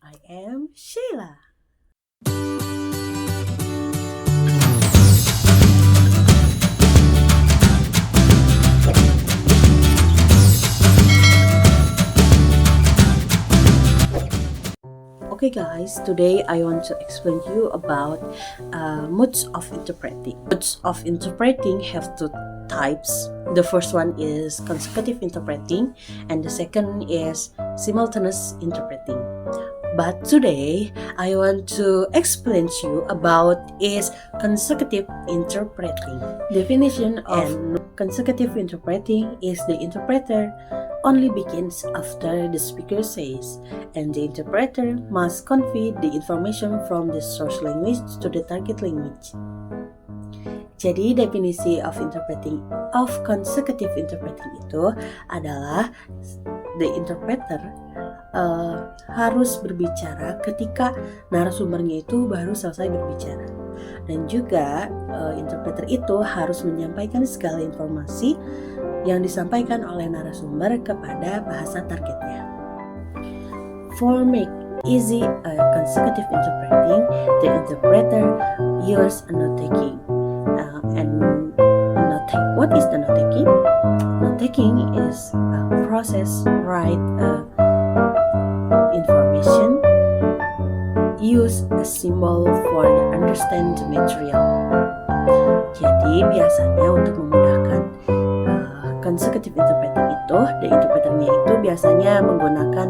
I am Sheila. Okay guys, today I want to explain to you about modes of interpreting. Modes of interpreting have two types. The first one is consecutive interpreting and the second is simultaneous interpreting. But today I want to explain to you about is consecutive interpreting. Definition of consecutive interpreting is the interpreter only begins after the speaker says, and the interpreter must convey the information from the source language to the target language. Jadi definisi of consecutive interpreting itu adalah the interpreter harus berbicara ketika narasumbernya itu baru selesai berbicara, dan juga interpreter itu harus menyampaikan segala informasi yang disampaikan oleh narasumber kepada bahasa targetnya. For make easy consecutive interpreting, the interpreter use a note-taking. What is the note-taking? Note-taking is a process write information, use a symbol for the understand the material. Jadi biasanya untuk memudahkan consecutive interpreting itu, the interpreternya itu biasanya menggunakan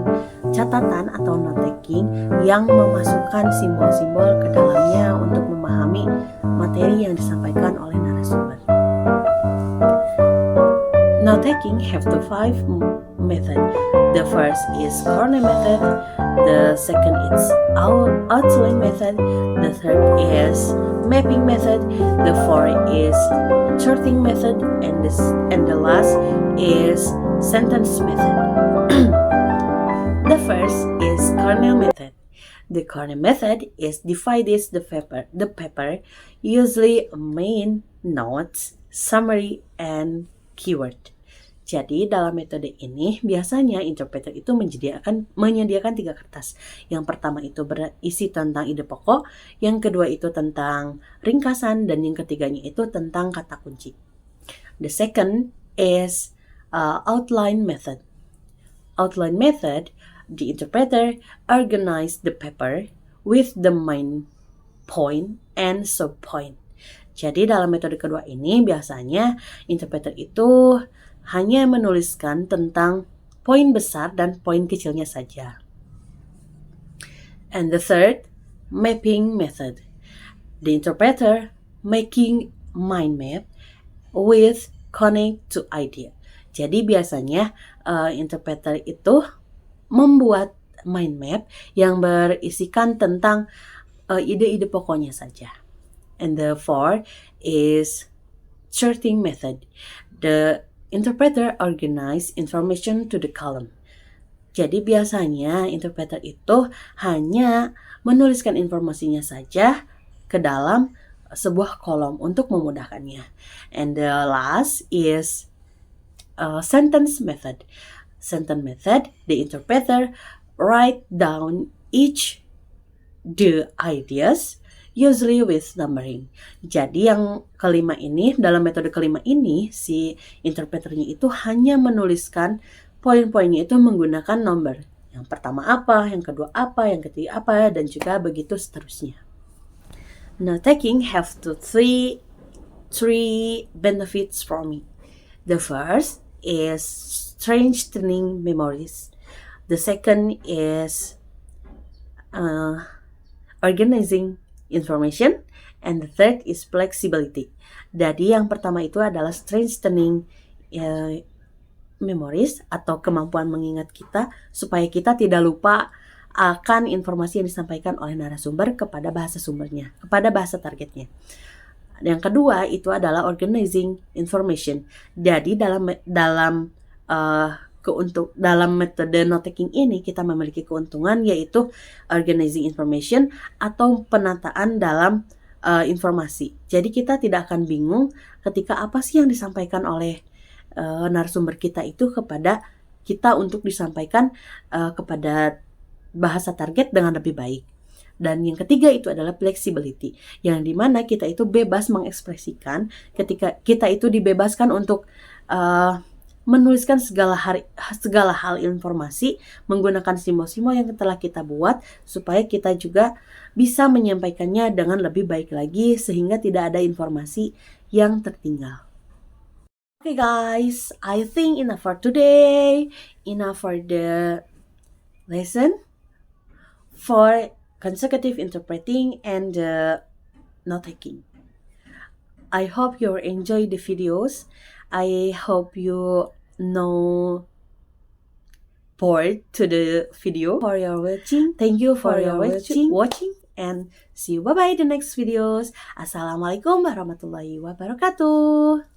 catatan atau note-taking yang memasukkan simbol-simbol ke dalamnya untuk memahami materi yang disampaikan oleh narasumber. Note-taking have the 5 method. The first is corner method, the second is outline method, the third is mapping method, the fourth is sorting method, and the last is sentence method. The first is corner method. The corner method is divides the paper usually main, notes, summary, and keyword. Jadi dalam metode ini biasanya interpreter itu menyediakan 3 kertas. Yang pertama itu berisi tentang ide pokok, yang kedua itu tentang ringkasan, dan yang ketiganya itu tentang kata kunci. The second is outline method. Outline method, the interpreter organize the paper with the main point and sub point. Jadi dalam metode kedua ini biasanya interpreter itu hanya menuliskan tentang poin besar dan poin kecilnya saja. And the third, mapping method. The interpreter making mind map with connect to idea. Jadi biasanya interpreter itu membuat mind map yang berisikan tentang ide-ide pokoknya saja. And the fourth is sorting method. The interpreter organize information to the column. Jadi biasanya interpreter itu hanya menuliskan informasinya saja ke dalam sebuah kolom untuk memudahkannya. And the last is sentence method. Sentence method, the interpreter write down each the ideas usually with numbering. Jadi yang kelima ini, dalam metode kelima ini, si interpreternya itu hanya menuliskan poin-poinnya itu menggunakan nomor. Yang pertama apa, yang kedua apa, yang ketiga apa, dan juga begitu seterusnya. Note-taking have three benefits for me. The first is strengthening memories. The second is organizing information, and the third is flexibility. Jadi yang pertama itu adalah strengthening memories atau kemampuan mengingat kita supaya kita tidak lupa akan informasi yang disampaikan oleh narasumber kepada bahasa sumbernya, kepada bahasa targetnya. Yang kedua itu adalah organizing information. Jadi dalam metode note-taking ini kita memiliki keuntungan yaitu organizing information atau penataan dalam informasi. Jadi kita tidak akan bingung ketika apa sih yang disampaikan oleh narasumber kita itu kepada kita untuk disampaikan kepada bahasa target dengan lebih baik. Dan yang ketiga itu adalah flexibility, yang dimana kita itu bebas mengekspresikan, ketika kita itu dibebaskan untuk menuliskan segala hal informasi menggunakan simbol-simbol yang telah kita buat, supaya kita juga bisa menyampaikannya dengan lebih baik lagi sehingga tidak ada informasi yang tertinggal. Okay guys, I think enough for today, enough for the lesson for consecutive interpreting and note taking. I hope you enjoy the videos. I hope you know bored to the video for your watching. Thank you for your watching and see you bye bye the next videos. Assalamualaikum warahmatullahi wabarakatuh.